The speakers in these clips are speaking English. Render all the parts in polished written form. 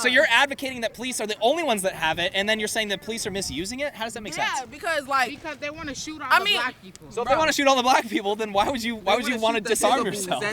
So you're advocating that police are the only ones that have it, and then you're saying that police are misusing it? How does that make sense? Yeah, because they want to shoot all the black people. So if they want to shoot all the black people, then why would you want to disarm yourself?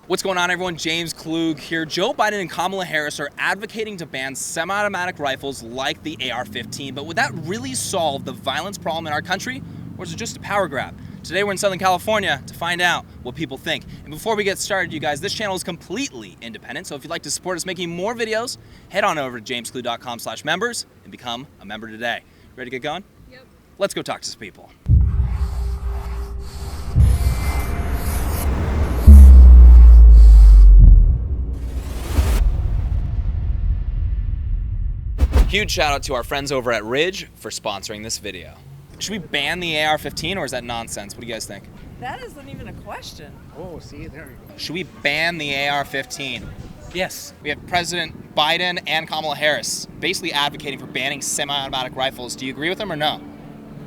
What's going on, everyone? James Klug here. Joe Biden and Kamala Harris are advocating to ban semi-automatic rifles like the AR-15, but would that really solve the violence problem in our country, or is it just a power grab? Today we're in Southern California to find out what people think. And before we get started, you guys, this channel is completely independent, so if you'd like to support us making more videos, head on over to jamesklug.com/members and become a member today. Ready to get going? Yep. Let's go talk to some people. Huge shout out to our friends over at Ridge for sponsoring this video. Should we ban the AR-15 or is that nonsense? What do you guys think? that isn't even a question. Oh, see, there you go. Should we ban the AR-15? Yes. We have President Biden and Kamala Harris basically advocating for banning semi-automatic rifles. Do you agree with them or no?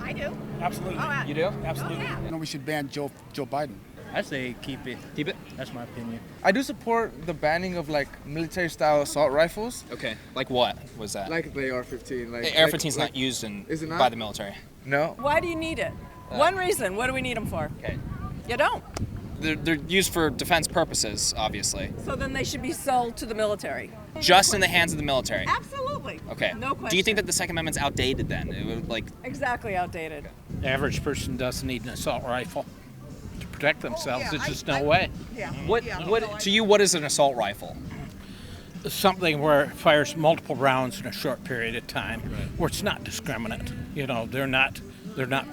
I do. Absolutely. You do? Absolutely. Oh, yeah. No, we should ban Joe Biden. I say keep it. Keep it? That's my opinion. I do support the banning of like military-style assault rifles. Okay. Like what was that? Like the AR-15. Like The AR-15 is not used Is it not? by the military. No. Why do you need it? One reason. What do we need them for? Okay. You don't. They're used for defense purposes, obviously. So then they should be sold to the military. Just in the hands of the military. Absolutely. Okay. No question. Do you think that the Second Amendment's outdated then? It would, like, Exactly outdated. The average person doesn't need an assault rifle to protect themselves. yeah, There's I- just no way. Yeah. what to you, what is an assault rifle? Something where it fires multiple rounds in a short period of time, where it's not discriminate. You know, they're not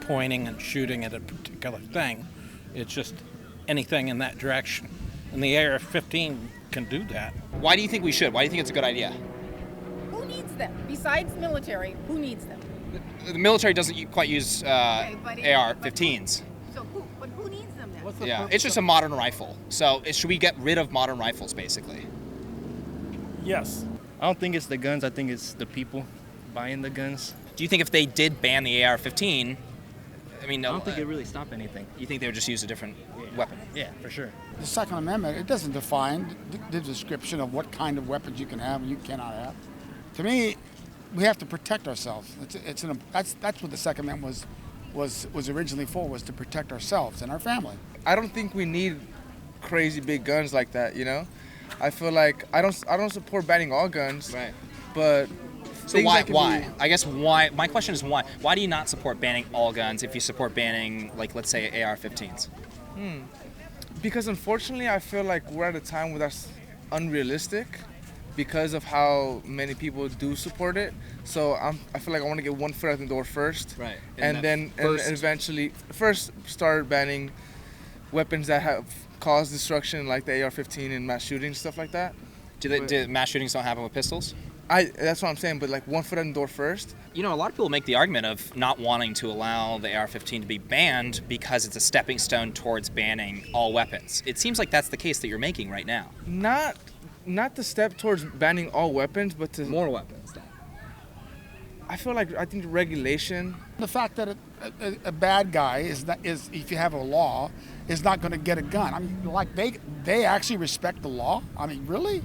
pointing and shooting at a particular thing. It's just anything in that direction. And the AR-15 can do that. Why do you think we should? Why do you think it's a good idea? Who needs them? Besides military, who needs them? The military doesn't quite use but AR-15s. So who needs them then? Yeah, it's just a modern rifle. So should we get rid of modern rifles, basically? Yes. I don't think it's the guns. I think it's the people buying the guns. Do you think if they did ban the AR-15, I mean, I don't think it really stopped anything. You think they would just use a different weapon? Yeah, for sure. The Second Amendment, it doesn't define the description of what kind of weapons you can have and you cannot have. To me, we have to protect ourselves. That's what the Second Amendment was originally for, was to protect ourselves and our family. I don't think we need crazy big guns like that, you know? I feel like I don't support banning all guns. Right. But So why? I guess why? My question is why? Why do you not support banning all guns if you support banning, like, let's say AR-15s? Because unfortunately, I feel like we're at a time where that's unrealistic because of how many people do support it. So I feel like I want to get one foot out the door first. Right. And then eventually first start banning weapons that have caused destruction, like the AR-15 and mass shootings, stuff like that. Do mass shootings don't happen with pistols? That's what I'm saying, but like one foot out the door first. You know, a lot of people make the argument of not wanting to allow the AR-15 to be banned because it's a stepping stone towards banning all weapons. It seems like that's the case that you're making right now. Not the step towards banning all weapons, but to More weapons. I think regulation. The fact that a bad guy is if you have a law, is not going to get a gun. I mean, like they actually respect the law. I mean, really?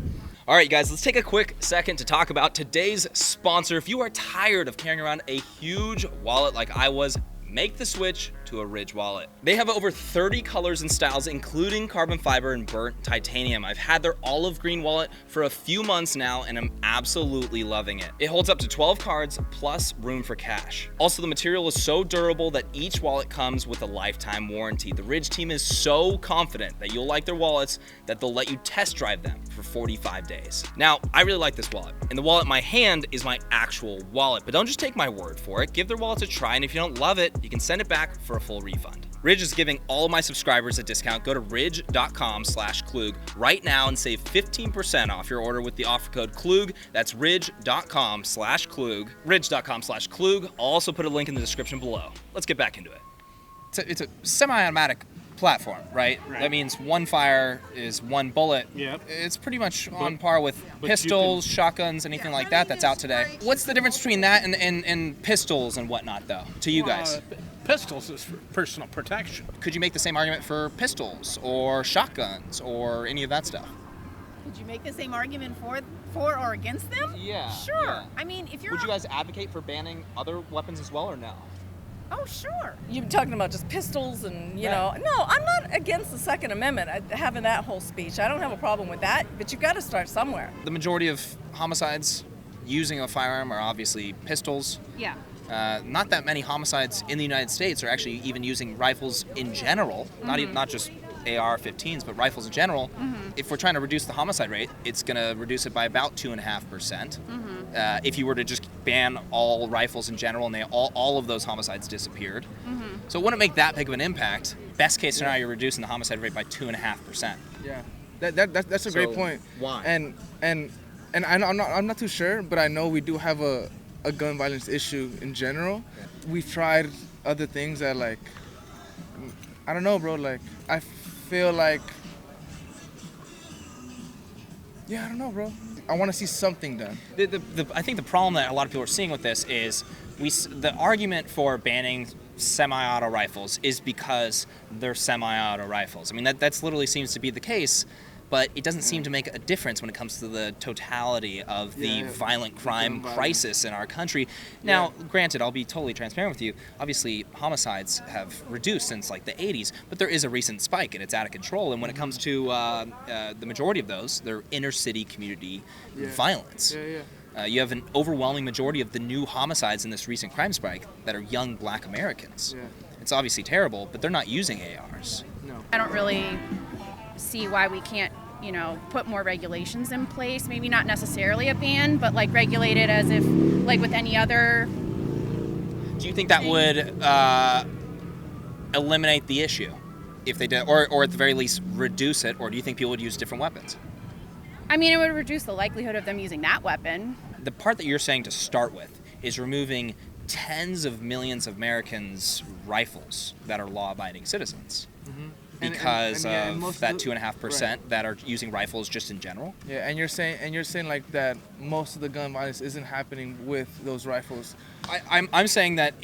All right, guys, let's take a quick second to talk about today's sponsor. If you are tired of carrying around a huge wallet like I was, make the switch to a Ridge wallet. They have over 30 colors and styles, including carbon fiber and burnt titanium. I've had their olive green wallet for a few months now, and I'm absolutely loving it. It holds up to 12 cards plus room for cash. Also, the material is so durable that each wallet comes with a lifetime warranty. The Ridge team is so confident that you'll like their wallets that they'll let you test drive them for 45 days. Now, I really like this wallet, and the wallet in my hand is my actual wallet, but don't just take my word for it. Give their wallets a try, and if you don't love it, you can send it back for a full refund. Ridge is giving all of my subscribers a discount. Go to ridge.com/Klug right now and save 15% off your order with the offer code Klug. That's ridge.com/Klug. Ridge.com/Klug. I'll also put a link in the description below. Let's get back into it. It's a semi-automatic platform, right? That means one fire is one bullet. Yep. It's pretty much on par with pistols, shotguns, anything like that that's out today. What's the difference between that and pistols and whatnot, though, to you guys? Pistols is for personal protection. Could you make the same argument for pistols or shotguns or any of that stuff? Would you make the same argument for for or against them? Yeah. Sure. yeah. I mean, if you're Would you guys advocate for banning other weapons as well, or no? Oh, sure. You're talking about just pistols and, you Right. know. No, I'm not against the Second Amendment, having that whole speech. I don't have a problem with that, but you've got to start somewhere. The majority of homicides using a firearm are obviously pistols. Yeah. Not that many homicides in the United States are actually even using rifles in general, not just AR-15s, but rifles in general. If we're trying to reduce the homicide rate, it's going to reduce it by about 2.5%. If you were to just ban all rifles in general and all of those homicides disappeared. So it wouldn't make that big of an impact. Best case scenario, you're reducing the homicide rate by 2.5%. Yeah, that's a great point. Why? And I'm not too sure, but I know we do have a gun violence issue in general. We've tried other things that, like, I don't know, bro. Like, I feel like, yeah, I don't know, bro. I want to see something done. I think the problem that a lot of people are seeing with this is the argument for banning semi-auto rifles is because they're semi-auto rifles. I mean, that's literally seems to be the case, but it doesn't seem to make a difference when it comes to the totality of the violent crime crisis in our country. Now, granted, I'll be totally transparent with you. Obviously, homicides have reduced since like the 80s, but there is a recent spike and it's out of control. And when it comes to the majority of those, they're inner city community violence. You have an overwhelming majority of the new homicides in this recent crime spike that are young black Americans. It's obviously terrible, but they're not using ARs. I don't really see why we can't, you know, put more regulations in place. Maybe not necessarily a ban, but like regulate it as if, like with any other. Do you think that would eliminate the issue if they did, or at the very least reduce it, or do you think people would use different weapons? I mean, it would reduce the likelihood of them using that weapon. The part that you're saying to start with is removing tens of millions of Americans' rifles that are law-abiding citizens. Because of that 2.5% that are using rifles just in general. Yeah, and you're saying like that most of the gun violence isn't happening with those rifles. I'm saying that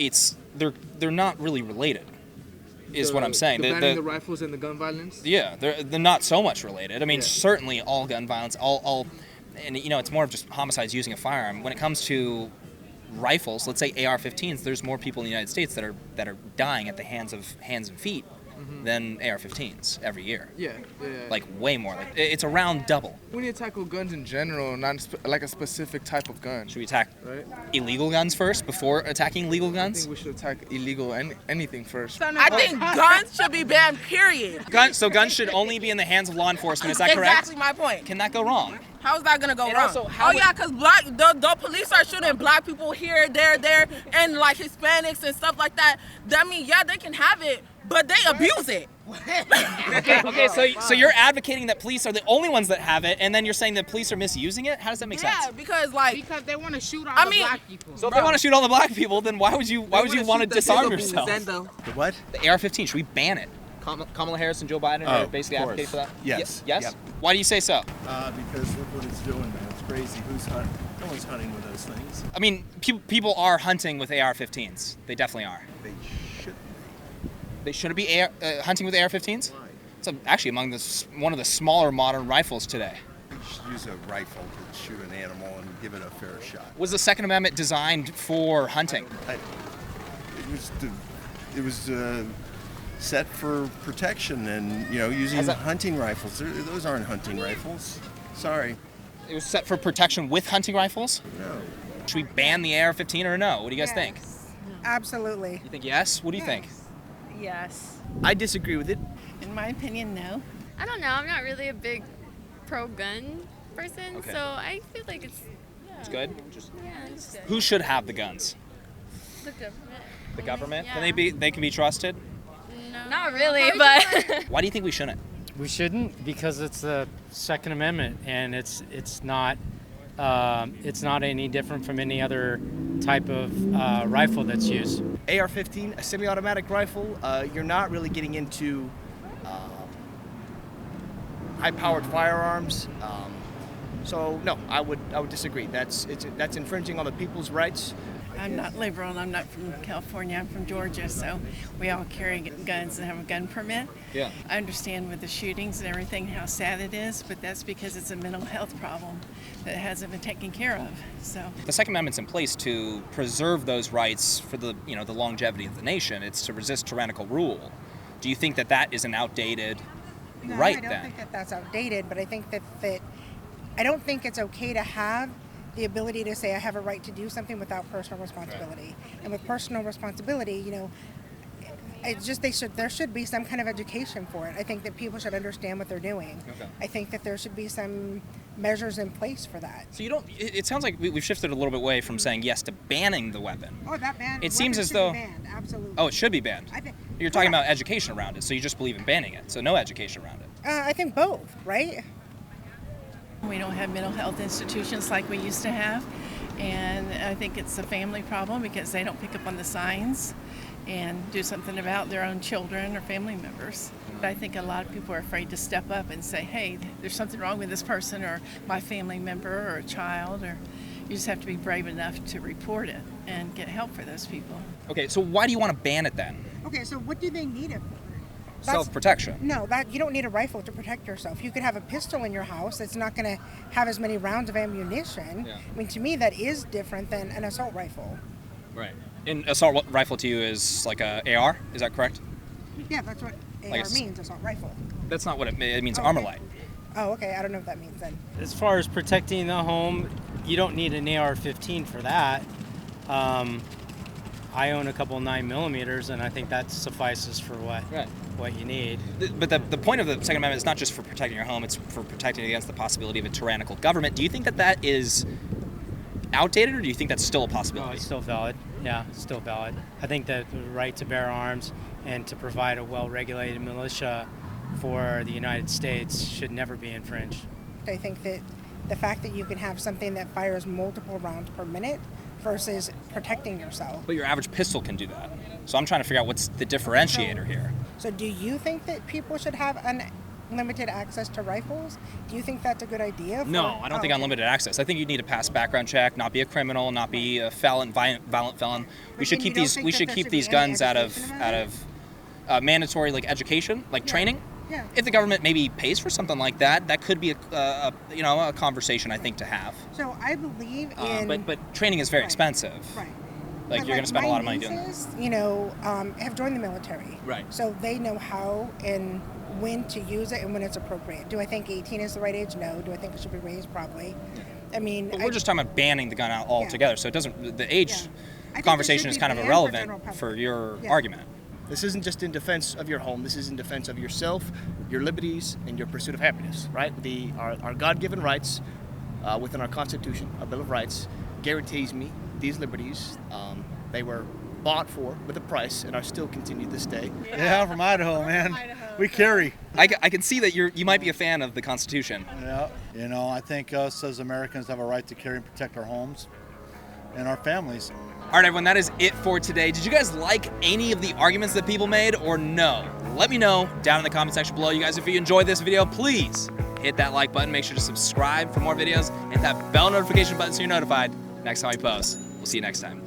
they're not really related, is what I'm saying. The rifles and the gun violence. Yeah, they're not so much related. I mean, certainly all gun violence, and you know, it's more of just homicides using a firearm. When it comes to rifles, let's say AR-15s, there's more people in the United States that are dying at the hands and feet than AR-15s every year. Yeah. Like way more. Like it's around double. We need to tackle guns in general, not like a specific type of gun. Should we attack illegal guns first before attacking legal I guns? think we should attack illegal anything first. I think guns should be banned, period. So guns should only be in the hands of law enforcement. Is that correct? Exactly my point. Can that go wrong? How is that gonna go And wrong? also, how because the police are shooting black people here, there, and like Hispanics and stuff like that. That means they can have it, but they abuse it. Okay. So you're advocating that police are the only ones that have it, and then you're saying that police are misusing it? How does that make sense? Yeah, because they want to shoot all the black people. So if they want to shoot all the black people, then why would you want to disarm yourself? The what? The AR-15. Should we ban it? Kamala Harris and Joe Biden are basically advocating for that? Yes. Yes? Yep. Why do you say so? Because look what it's doing, man. It's crazy. Who's hunting? No one's hunting with those things. I mean, people are hunting with AR-15s. They definitely are. They shouldn't. They shouldn't be hunting with AR-15s? Why? It's actually one of the smaller modern rifles today. You should use a rifle to shoot an animal and give it a fair shot. Was the Second Amendment designed for hunting? It was set for protection and, using hunting rifles. Those aren't hunting rifles. Sorry. It was set for protection with hunting rifles? No. Should we ban the AR-15 or no? What do you guys think? Absolutely. You think yes? What do you think? Yes. I disagree with it. In my opinion, no. I don't know. I'm not really a big pro-gun person, so I feel like it's good? it's good. Who should have the guns? The government. The government? Yeah. Can they be trusted? No. Not really, but Why do you think we shouldn't? We shouldn't because it's the Second Amendment and it's not any different from any other type of rifle that's used. AR-15, a semi-automatic rifle. You're not really getting into high-powered firearms. So no, I would disagree. That's infringing on the people's rights. I'm not liberal and I'm not from California, I'm from Georgia, so we all carry guns and have a gun permit. Yeah. I understand with the shootings and everything how sad it is, but that's because it's a mental health problem that hasn't been taken care of. So The Second Amendment's in place to preserve those rights for the longevity of the nation. It's to resist tyrannical rule. Do you think that that is an outdated right I don't then? think that that's outdated, but I think that I don't think it's okay to have the ability to say I have a right to do something without personal responsibility. And with personal responsibility, it's just there should be some kind of education for it. I think that people should understand what they're doing. Okay. I think that there should be some measures in place for that. So it sounds like we've shifted a little bit away from saying yes to banning the weapon. Oh, that ban. It seems as should though be banned. Absolutely. Oh, it should be banned. You're talking about education around it, so you just believe in banning it. So no education around it. I think both, right? we don't have mental health institutions like we used to have. And I think it's a family problem because they don't pick up on the signs and do something about their own children or family members. But I think a lot of people are afraid to step up and say, hey, there's something wrong with this person or my family member or a child, or you just have to be brave enough to report it and get help for those people. Okay, so why do you want to ban it then? Okay, so what do they need it for? Self-protection. No, you don't need a rifle to protect yourself. You could have a pistol in your house. It's not going to have as many rounds of ammunition. Yeah. I mean, to me, that is different than an assault rifle. Right. An assault rifle to you is like a AR? Is that correct? Yeah, that's what AR means, assault rifle. That's not what it means. Armor light. Oh, okay. I don't know what that means then. As far as protecting the home, you don't need an AR-15 for that. I own a couple 9mm, and I think that suffices for what you need. But the point of the Second Amendment is not just for protecting your home, it's for protecting against the possibility of a tyrannical government. Do you think that is outdated, or do you think that's still a possibility? No, it's still valid. Yeah, it's still valid. I think that the right to bear arms and to provide a well-regulated militia for the United States should never be infringed. I think that the fact that you can have something that fires multiple rounds per minute versus protecting yourself. But your average pistol can do that. So I'm trying to figure out what's the differentiator here. So do you think that people should have unlimited access to rifles? Do you think that's a good idea? No, I don't think unlimited access. I think you need to pass background check, not be a criminal, not be a violent felon. We should keep these guns out of mandatory training. Yeah. If the government maybe pays for something like that, that could be a conversation I think to have. So I believe in. But training is very expensive. Right. Like you're going to spend a lot of money doing that. Have joined the military. Right. So they know how and when to use it and when it's appropriate. Do I think 18 is the right age? No. Do I think it should be raised? Probably. I mean, but we're just talking about banning the gun out altogether. So it doesn't. The age conversation is kind of irrelevant for your argument. This isn't just in defense of your home. This is in defense of yourself, your liberties, and your pursuit of happiness, right? Our God-given rights within our Constitution, our Bill of Rights, guarantees me these liberties. They were bought for with a price and are still continued this day. Yeah, I'm from Idaho, man. We carry. I can see that you might be a fan of the Constitution. Yeah, I think us as Americans have a right to carry and protect our homes and our families. All right, everyone, that is it for today. Did you guys like any of the arguments that people made or no? Let me know down in the comment section below. You guys, if you enjoyed this video, please hit that like button. Make sure to subscribe for more videos and hit that bell notification button so you're notified next time I post. We'll see you next time.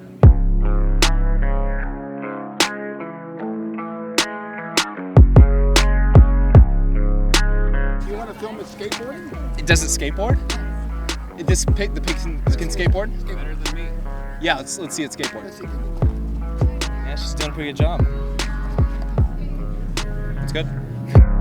You want to film it skateboarding? Does it skateboard? The pig can skateboard? Better than me. Yeah, let's see it skateboard. Yeah, she's doing a pretty good job. That's good.